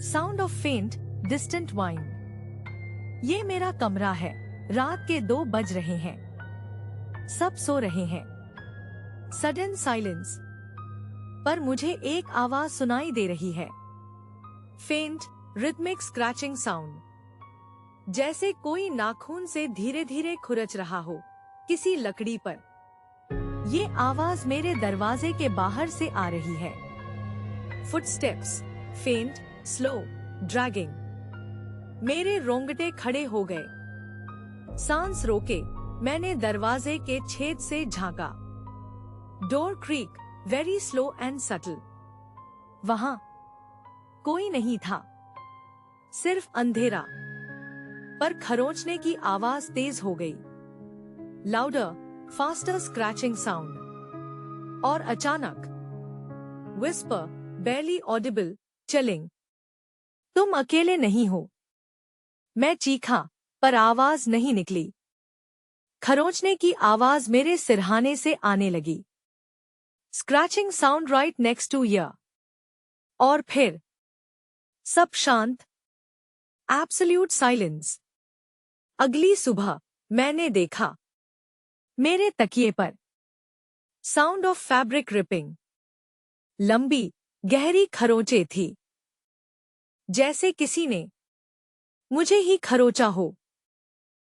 Sound of फेंट distant wine. ये मेरा कमरा है, रात के 2 बज रहे हैं, सब सो रहे हैं। सडन साइलेंस, पर मुझे एक आवाज सुनाई दे रही है। फेंट रिदमिक स्क्रैचिंग साउंड, जैसे कोई नाखून से धीरे धीरे खुरच रहा हो किसी लकड़ी पर। ये आवाज मेरे दरवाजे के बाहर से आ रही है। फुटस्टेप्स, फेंट, स्लो, ड्रैगिंग। मेरे रोंगटे खड़े हो गए। सांस रोके मैंने दरवाजे के छेद से झांका। Door creak, very slow and subtle. वहां कोई नहीं था, सिर्फ अंधेरा। पर खरोंचने की आवाज तेज हो गई। Louder, faster scratching sound. और अचानक विस्पर, barely audible, chilling। तुम अकेले नहीं हो। मैं चीखा, पर आवाज नहीं निकली। खरोंचने की आवाज मेरे सिरहाने से आने लगी। Scratching sound right next two year. और फिर सब शांत, एब्सोल्यूट साइलेंस। अगली सुबह मैंने देखा, मेरे तकिए पर साउंड ऑफ फैब्रिक रिपिंग। लंबी गहरी खरोंचें थी, जैसे किसी ने मुझे ही खरोचा हो।